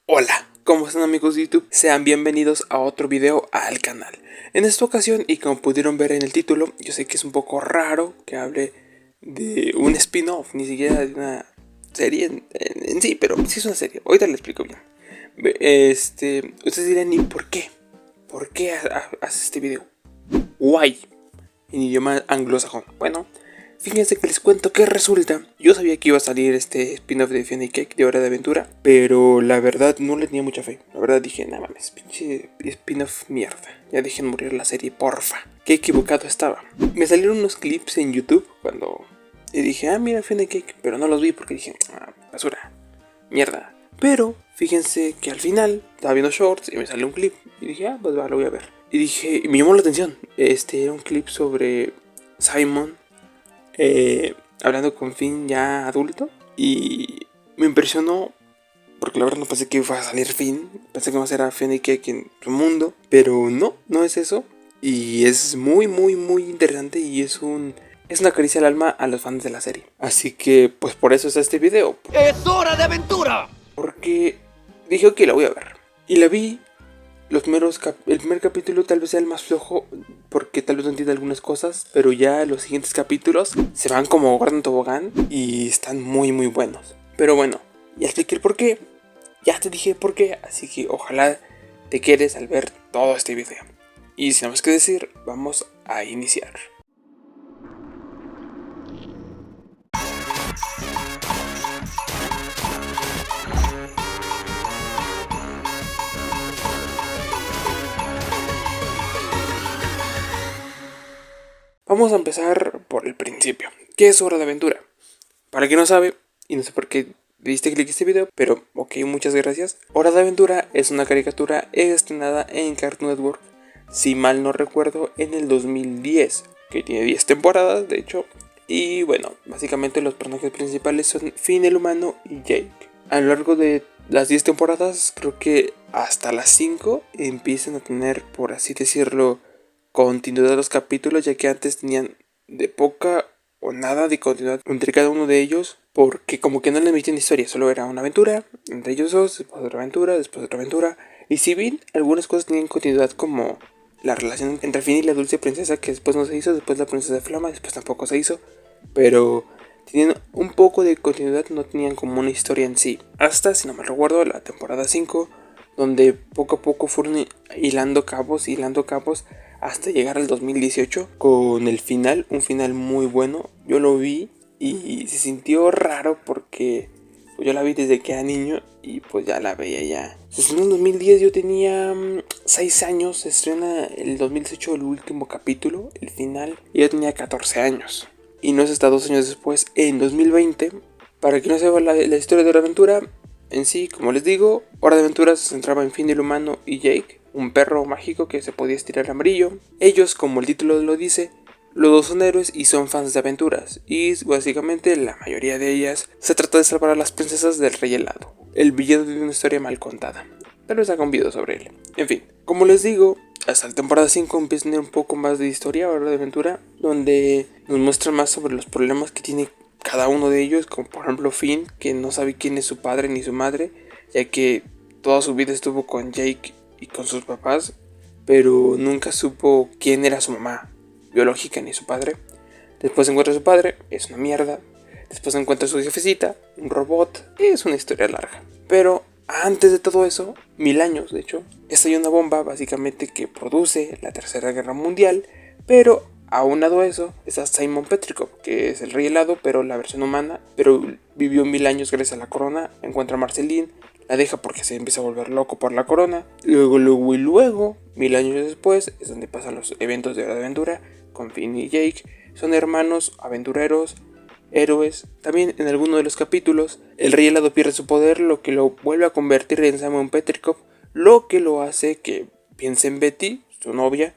Hola, ¿cómo están amigos de YouTube? Sean bienvenidos a otro video al canal. En esta ocasión, y como pudieron ver en el título, yo sé que es un poco raro que hable de un spin-off, ni siquiera de una serie en sí, pero sí es una serie. Ahorita les explico bien. Ustedes dirán, ¿y por qué? ¿Por qué haces este video? Why? En idioma anglosajón. Bueno, fíjense que les cuento que resulta, yo sabía que iba a salir este spin-off de Fiona y Cake de Hora de Aventura, pero la verdad no le tenía mucha fe. La verdad dije, nada mames, pinche spin-off mierda. Ya dejen morir la serie, porfa. Qué equivocado estaba. Me salieron unos clips en YouTube cuando... Y dije, mira Fiona y Cake, pero no los vi porque dije, basura, mierda. Pero fíjense que al final estaba viendo shorts y me salió un clip y dije, pues va, lo voy a ver. Y dije, y me llamó la atención. Era un clip sobre Simon hablando con Finn ya adulto. Y me impresionó porque la verdad no pensé que iba a salir Finn. Pensé que iba a ser a Finn y Cake en su mundo. Pero no es eso. Y es muy interesante y es una caricia al alma a los fans de la serie. Así que pues por eso es este video. ¡Es hora de aventura! Porque dije, ok, la voy a ver. Y la vi. El primer capítulo tal vez sea el más flojo porque tal vez no entiende algunas cosas, pero ya los siguientes capítulos se van como gordo en tobogán y están muy buenos. Pero bueno, ya expliqué el por qué, ya te dije por qué, así que ojalá te quedes al ver todo este video. Y sin más que decir, vamos a iniciar. Vamos a empezar por el principio. ¿Qué es Hora de Aventura? Para quien no sabe, y no sé por qué diste clic a este video, pero ok, muchas gracias. Hora de Aventura es una caricatura estrenada en Cartoon Network, si mal no recuerdo, en el 2010, que tiene 10 temporadas, de hecho. Y bueno, básicamente los personajes principales son Finn el humano y Jake. A lo largo de las 10 temporadas, creo que hasta las 5 empiezan a tener, por así decirlo, continuidad de los capítulos, ya que antes tenían de poca o nada de continuidad entre cada uno de ellos, porque como que no le emitían historia, solo era una aventura entre ellos dos, después otra aventura, después otra aventura. Y si bien algunas cosas tenían continuidad, como la relación entre Finn y la dulce princesa, que después no se hizo, después la princesa de Flama, después tampoco se hizo, pero tenían un poco de continuidad, no tenían como una historia en sí, hasta, si no me recuerdo, la temporada 5, donde poco a poco fueron hilando cabos hasta llegar al 2018 con el final, un final muy bueno. Yo lo vi y se sintió raro porque pues, yo la vi desde que era niño y pues ya la veía ya. Se estrenó en 2010, yo tenía 6 años, se estrena el 2018 el último capítulo, el final, y yo tenía 14 años. Y no es hasta 2 años después, en 2020, para que no sepa la historia de la aventura, en sí, como les digo, Hora de Aventura se centraba en Finn el humano y Jake, un perro mágico que se podía estirar amarillo. Ellos, como el título lo dice, los dos son héroes y son fans de aventuras, y básicamente la mayoría de ellas se trata de salvar a las princesas del rey helado, el villano de una historia mal contada. Tal vez haga un video sobre él. En fin, como les digo, hasta la temporada 5 empieza a tener un poco más de historia, Hora de Aventura, donde nos muestran más sobre los problemas que tiene cada uno de ellos, como por ejemplo Finn, que no sabe quién es su padre ni su madre, ya que toda su vida estuvo con Jake y con sus papás, pero nunca supo quién era su mamá biológica ni su padre. Después encuentra a su padre, es una mierda. Después encuentra a su jefecita, un robot, es una historia larga. Pero antes de todo eso, 1000 años de hecho, estalla una bomba básicamente que produce la Tercera Guerra Mundial, pero aunado a eso está Simon Petrikov, que es el rey helado, pero la versión humana, pero vivió 1000 años gracias a la corona. Encuentra a Marceline, la deja porque se empieza a volver loco por la corona. Luego, 1000 años después, es donde pasan los eventos de Hora de Aventura con Finn y Jake. Son hermanos, aventureros, héroes. También en alguno de los capítulos, el rey helado pierde su poder, lo que lo vuelve a convertir en Simon Petrikov, lo que lo hace que piense en Betty, su novia,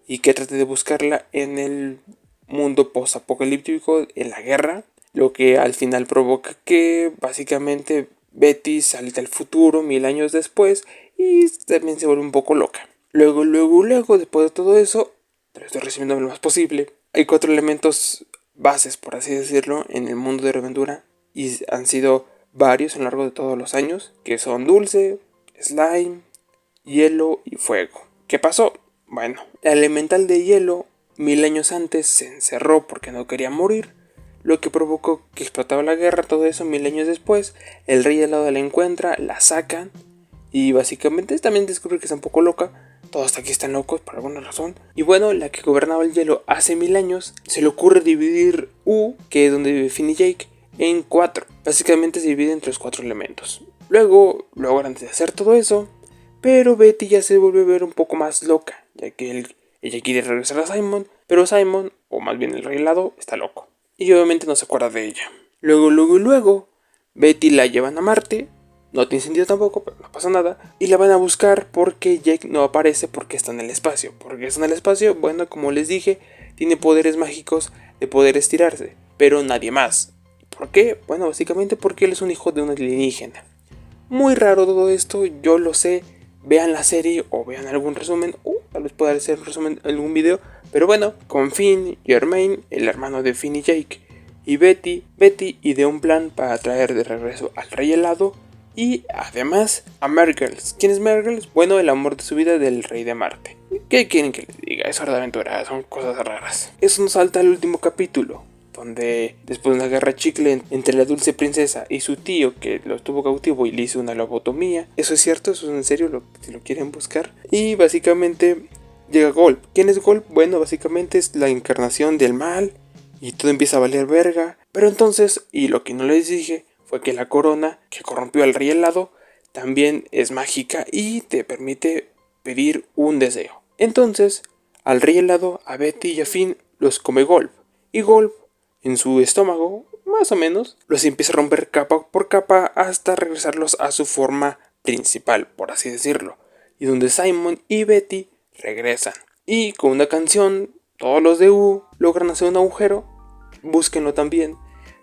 y que trate de buscarla en el mundo post-apocalíptico, en la guerra, lo que al final provoca que básicamente Betty salta al futuro 1000 años después y también se vuelve un poco loca. Luego, después de todo eso, te lo estoy resumiendo lo más posible, hay 4 elementos bases, por así decirlo, en el mundo de Aventura, y han sido varios a lo largo de todos los años, que son Dulce, slime, hielo y fuego. ¿Qué pasó? Bueno, el elemental de hielo 1000 años antes se encerró porque no quería morir, lo que provocó que explotaba la guerra. Todo eso 1000 años después, el rey helado la encuentra, la sacan y básicamente también descubre que está un poco loca. Todos aquí están locos por alguna razón. Y bueno, la que gobernaba el hielo hace 1000 años, se le ocurre dividir U, que es donde vive Finn y Jake, en 4. Básicamente se divide entre los 4 elementos. Luego logran hacer todo eso, pero Betty ya se vuelve a ver un poco más loca, ya que ella quiere regresar a Simon, pero Simon, o más bien el rey helado, está loco. Y obviamente no se acuerda de ella. Luego, Betty la llevan a Marte. No tiene sentido tampoco, pero no pasa nada. Y la van a buscar porque Jake no aparece porque está en el espacio. Porque está en el espacio, bueno, como les dije, tiene poderes mágicos de poder estirarse, pero nadie más. ¿Por qué? Bueno, básicamente porque él es un hijo de un alienígena. Muy raro todo esto, yo lo sé. Vean la serie o vean algún resumen. Tal vez pueda hacer un resumen en algún video. Pero bueno, con Finn, Jermaine, el hermano de Finn y Jake, y Betty ideó un plan para traer de regreso al rey helado. Y además a Mergles. ¿Quién es Mergles? Bueno, el amor de su vida del rey de Marte. ¿Qué quieren que les diga? Es hora de aventura, son cosas raras. Eso nos salta al último capítulo, donde después de una guerra chicle entre la dulce princesa y su tío, que lo tuvo cautivo y le hizo una lobotomía. ¿Eso es cierto? ¿Eso es en serio? Si lo quieren buscar. Y básicamente llega Golp. ¿Quién es Golp? Bueno, básicamente es la encarnación del mal y todo empieza a valer verga. Pero entonces, y lo que no les dije, fue que la corona que corrompió al rey helado también es mágica y te permite pedir un deseo. Entonces, al rey helado, a Betty y a Finn los come Golp. Y Golp, en su estómago, más o menos, los empieza a romper capa por capa hasta regresarlos a su forma principal, por así decirlo. Y donde Simon y Betty regresan. Y con una canción, todos los de U logran hacer un agujero. Búsquenlo también,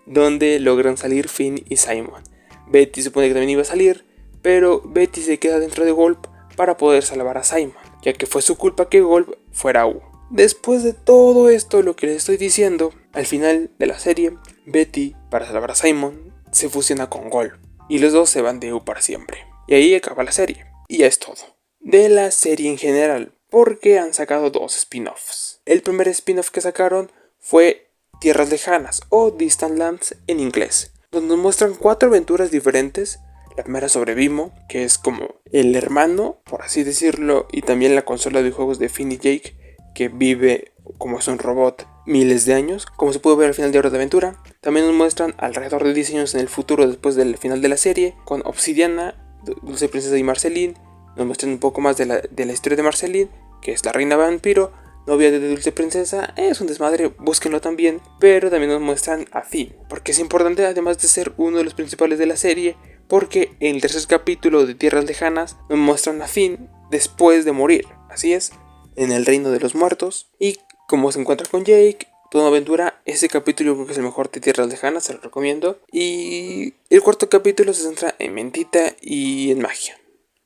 donde logran salir Finn y Simon. Betty supone que también iba a salir, pero Betty se queda dentro de Golp para poder salvar a Simon, ya que fue su culpa que Golp fuera U. Después de todo esto, lo que les estoy diciendo, al final de la serie, Betty, para salvar a Simon, se fusiona con Golp, y los dos se van de U para siempre. Y ahí acaba la serie, y ya es todo. De la serie en general, porque han sacado 2 spin-offs. El primer spin-off que sacaron fue Tierras Lejanas o Distant Lands en inglés, donde nos muestran 4 aventuras diferentes. La primera sobre Vimo, que es como el hermano, por así decirlo, y también la consola de juegos de Finn y Jake, que vive como es un robot miles de años, como se puede ver al final de Hora de Aventura. También nos muestran alrededor de 10 años en el futuro después del final de la serie, con Obsidiana, Dulce Princesa y Marceline. Nos muestran un poco más de la historia de Marceline, que es la reina vampiro, novia de Dulce Princesa. Es un desmadre, búsquenlo también. Pero también nos muestran a Finn, porque es importante además de ser uno de los principales de la serie, porque en el tercer capítulo de Tierras Lejanas nos muestran a Finn después de morir. Así es, en el reino de los muertos. Y como se encuentra con Jake, toda una aventura. Ese capítulo creo que es el mejor de Tierras Lejanas, se lo recomiendo. Y el cuarto capítulo se centra en mentita y en magia.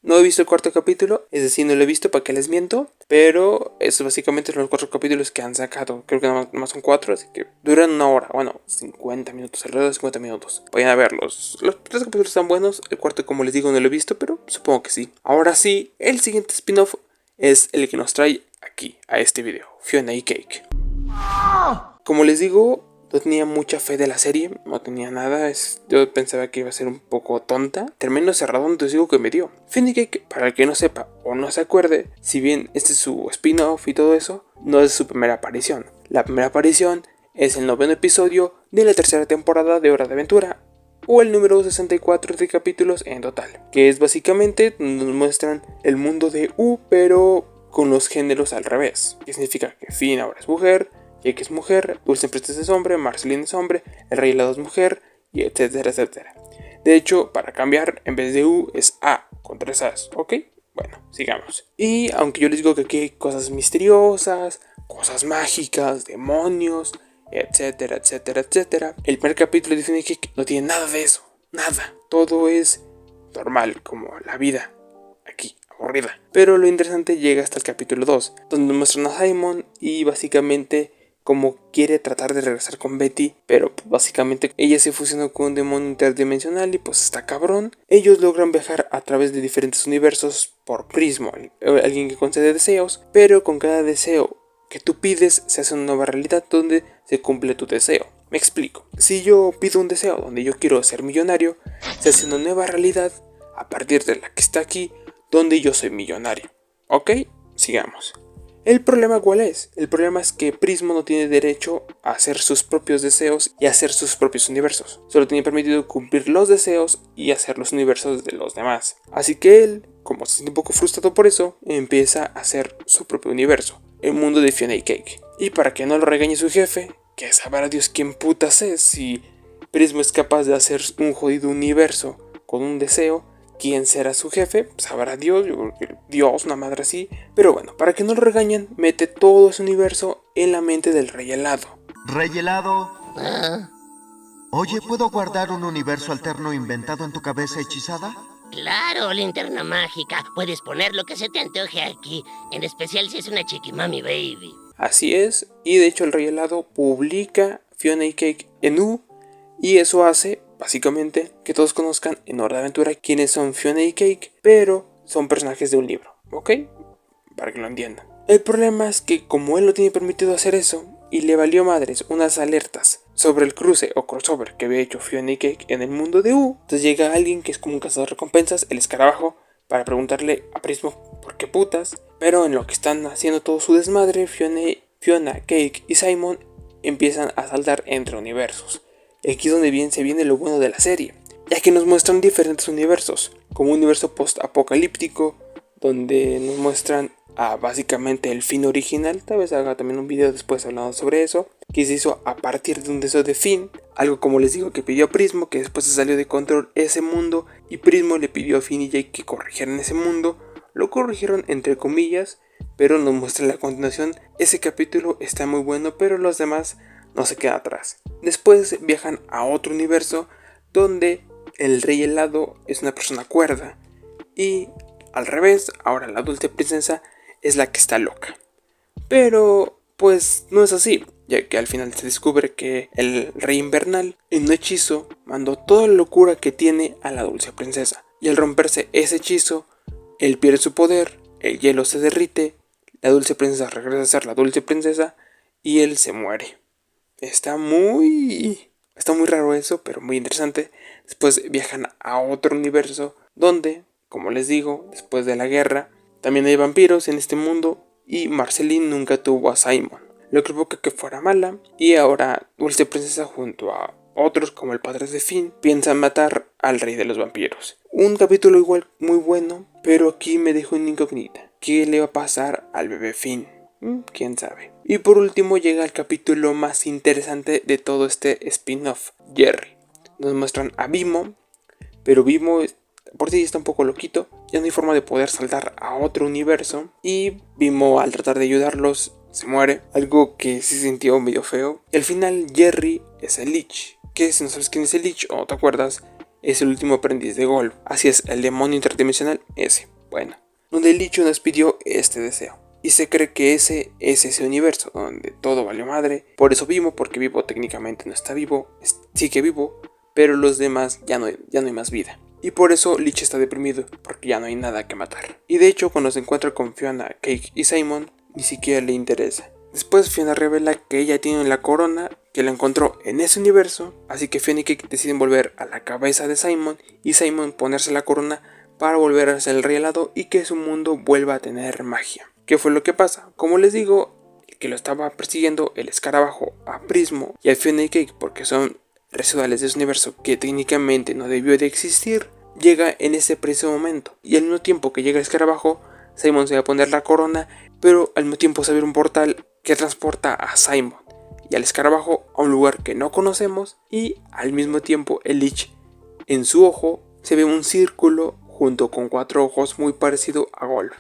No he visto el cuarto capítulo, es decir, no lo he visto, para que les miento. Pero eso básicamente son los 4 capítulos que han sacado. Creo que nada más son 4, así que duran una hora. Bueno, 50 minutos, alrededor de 50 minutos. Vayan a verlos. Los 3 capítulos están buenos. El cuarto, como les digo, no lo he visto, pero supongo que sí. Ahora sí, el siguiente spin-off es el que nos trae aquí, a este video. Fiona y Cake. Como les digo, no tenía mucha fe de la serie, no tenía nada. Yo pensaba que iba a ser un poco tonta. Termino cerrado, entonces digo que me dio. Finn y Cake, para el que no sepa o no se acuerde, si bien este es su spin-off y todo eso, no es su primera aparición. La primera aparición es el 9º episodio de la 3ª temporada de Hora de Aventura, o el número 64 de capítulos en total, que es básicamente nos muestran el mundo de U, pero con los géneros al revés. Que significa que Finn ahora es mujer, Jake es mujer, Dulce Princesa es hombre, Marceline es hombre, el Rey Helado es mujer, y etcétera, etcétera. De hecho, para cambiar, en vez de U es A, con 3 A's, ¿ok? Bueno, sigamos. Y aunque yo les digo que aquí hay cosas misteriosas, cosas mágicas, demonios, etcétera, etcétera, etcétera, el primer capítulo de Finn y Cake no tiene nada de eso, nada. Todo es normal, como la vida aquí, aburrida. Pero lo interesante llega hasta el capítulo 2, donde muestran a Simon y básicamente como quiere tratar de regresar con Betty, pero básicamente ella se fusionó con un demonio interdimensional y pues está cabrón. Ellos logran viajar a través de diferentes universos por Prismo, alguien que concede deseos, pero con cada deseo que tú pides se hace una nueva realidad donde se cumple tu deseo. Me explico. Si yo pido un deseo donde yo quiero ser millonario, se hace una nueva realidad a partir de la que está aquí, donde yo soy millonario. ¿Ok? Sigamos. ¿El problema cuál es? El problema es que Prismo no tiene derecho a hacer sus propios deseos y a hacer sus propios universos. Solo tiene permitido cumplir los deseos y hacer los universos de los demás. Así que él, como se siente un poco frustrado por eso, empieza a hacer su propio universo, el mundo de Fiona y Cake. Y para que no lo regañe su jefe, que sabrá Dios quién putas es, si Prismo es capaz de hacer un jodido universo con un deseo, ¿quién será su jefe? Sabrá Dios, yo creo que Dios, una madre así. Pero bueno, para que no lo regañen, mete todo ese universo en la mente del Rey Helado. Rey Helado. Oye, ¿puedo guardar un universo alterno inventado en tu cabeza hechizada? Claro, linterna mágica. Puedes poner lo que se te antoje aquí, en especial si es una chiquimami baby. Así es, y de hecho el Rey Helado publica Fiona y Cake en U, y eso hace, básicamente, que todos conozcan en Hora de Aventura quiénes son Fiona y Cake, pero son personajes de un libro, ¿ok? Para que lo entiendan. El problema es que como él no tiene permitido hacer eso, y le valió madres unas alertas sobre el cruce o crossover que había hecho Fiona y Cake en el mundo de U, entonces llega alguien que es como un cazador de recompensas, el escarabajo, para preguntarle a Prismo por qué putas, pero en lo que están haciendo todo su desmadre, Fiona, Cake y Simon empiezan a saltar entre universos. Y aquí es donde bien se viene lo bueno de la serie, ya que nos muestran diferentes universos, como un universo post-apocalíptico, donde nos muestran a básicamente el Finn original. Tal vez haga también un video después hablando sobre eso, que se hizo a partir de un deseo de Finn, algo como les digo que pidió a Prismo, que después se salió de control ese mundo, y Prismo le pidió a Finn y Jake que corrigieran ese mundo. Lo corrigieron entre comillas, pero nos muestra la continuación. Ese capítulo está muy bueno, pero los demás no se quedan atrás. Después viajan a otro universo donde el Rey Helado es una persona cuerda, y al revés, ahora la dulce princesa es la que está loca. Pero pues no es así, ya que al final se descubre que el Rey Invernal en un hechizo mandó toda la locura que tiene a la dulce princesa, y al romperse ese hechizo, él pierde su poder, el hielo se derrite, la dulce princesa regresa a ser la dulce princesa y él se muere. Está muy raro eso, pero muy interesante. Después viajan a otro universo donde, como les digo, después de la guerra, también hay vampiros en este mundo y Marceline nunca tuvo a Simon, lo que provoca que fuera mala, y ahora Dulce Princesa junto a otros como el padre de Finn piensan matar al rey de los vampiros. Un capítulo igual muy bueno, pero aquí me dejó una incógnita. ¿Qué le va a pasar al bebé Finn? ¿Quién sabe? Y por último llega el capítulo más interesante de todo este spin-off, Jerry. Nos muestran a Bimo, pero Bimo por sí está un poco loquito, ya no hay forma de poder saltar a otro universo, y Bimo al tratar de ayudarlos se muere, algo que se sintió medio feo. Y al final Jerry es el Lich, que si no sabes quién es el Lich o no te acuerdas, es el último aprendiz de Golf. Así es, el demonio interdimensional ese. Bueno, donde el Lich nos pidió este deseo. Y se cree que ese es ese universo donde todo valió madre. Por eso Bimo, porque Bimo técnicamente no está vivo, sigue vivo, pero los demás ya no hay más vida. Y por eso Lich está deprimido, porque ya no hay nada que matar. Y de hecho, cuando se encuentra con Fiona, Cake y Simon, ni siquiera le interesa. Después Fiona revela que ella tiene la corona, que la encontró en ese universo, así que Fiona y Cake deciden volver a la cabeza de Simon, y Simon ponerse la corona para volver a ser el Rey Helado y que su mundo vuelva a tener magia. ¿Qué fue lo que pasa? Como les digo, el que lo estaba persiguiendo, el escarabajo, a Prismo y a Fiona y Cake, porque son residuales de ese universo que técnicamente no debió de existir, llega en ese preciso momento. Y al mismo tiempo que llega el escarabajo, Simon se va a poner la corona, pero al mismo tiempo se abre un portal que transporta a Simon y al escarabajo a un lugar que no conocemos, y al mismo tiempo el Lich, en su ojo se ve un círculo junto con 4 ojos muy parecido a Golf.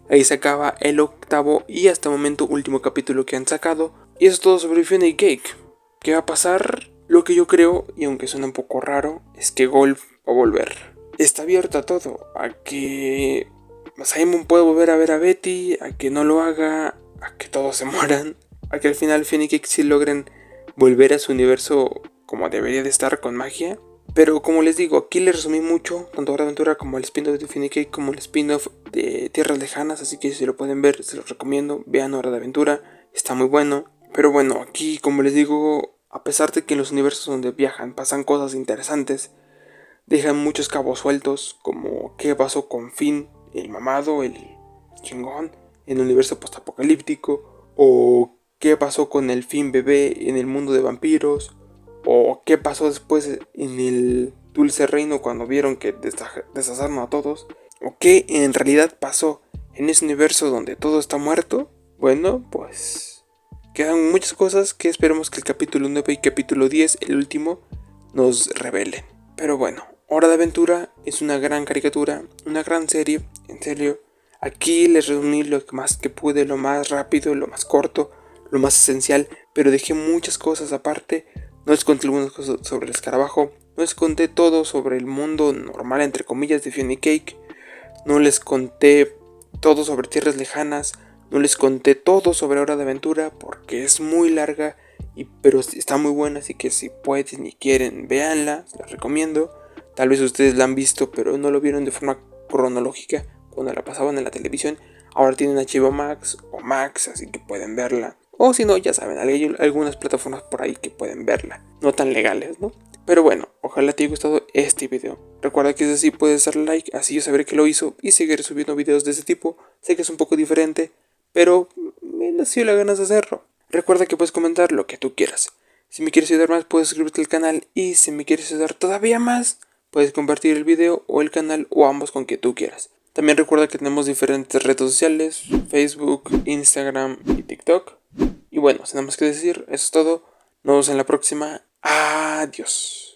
Ahí se acaba el octavo y hasta el momento último capítulo que han sacado. Y eso es todo sobre Fiona y Cake. ¿Qué va a pasar? Lo que yo creo, y aunque suena un poco raro, es que Golf va a volver. Está abierto a todo, a que Simon pueda volver a ver a Betty, a que no lo haga, a que todos se mueran. a que al final Finn y Cake sí logren volver a su universo como debería de estar, con magia. Pero como les digo, aquí les resumí mucho, tanto Hora de Aventura como el spin-off de Finn y Cake, como el spin-off de Tierras Lejanas, así que si lo pueden ver, se los recomiendo. Vean Hora de Aventura, está muy bueno. Pero bueno, aquí como les digo, a pesar de que en los universos donde viajan pasan cosas interesantes, dejan muchos cabos sueltos, como qué pasó con Finn, el mamado, el chingón, en el universo postapocalíptico, o qué pasó con el Finn bebé en el mundo de vampiros, o qué pasó después en el Dulce Reino cuando vieron que deshazaron a todos, o qué en realidad pasó en ese universo donde todo está muerto. Bueno, pues quedan muchas cosas que esperemos que el capítulo 9 y capítulo 10, el último, nos revelen. Pero bueno, Hora de Aventura es una gran caricatura, una gran serie, en serio. Aquí les resumí lo más que pude, lo más rápido, lo más corto, lo más esencial, pero dejé muchas cosas aparte. No les conté algunas cosas sobre el escarabajo, no les conté todo sobre el mundo normal, entre comillas, de Finn y Cake. No les conté todo sobre Tierras Lejanas, no les conté todo sobre Hora de Aventura porque es muy larga, pero está muy buena, así que si pueden y quieren, véanla, se las recomiendo. Tal vez ustedes la han visto, pero no lo vieron de forma cronológica cuando la pasaban en la televisión. Ahora tienen HBO Max o Max, así que pueden verla. O si no, ya saben, hay algunas plataformas por ahí que pueden verla. No tan legales, ¿no? Pero bueno, ojalá te haya gustado este video. Recuerda que si es así, puedes darle like, así yo sabré que lo hizo y seguiré subiendo videos de este tipo. Sé que es un poco diferente, pero me nació la ganas de hacerlo. Recuerda que puedes comentar lo que tú quieras. Si me quieres ayudar más, puedes suscribirte al canal, y si me quieres ayudar todavía más, puedes compartir el video o el canal o ambos con que tú quieras. También recuerda que tenemos diferentes redes sociales, Facebook, Instagram y TikTok. Y bueno, sin nada más que decir, eso es todo. Nos vemos en la próxima. Adiós.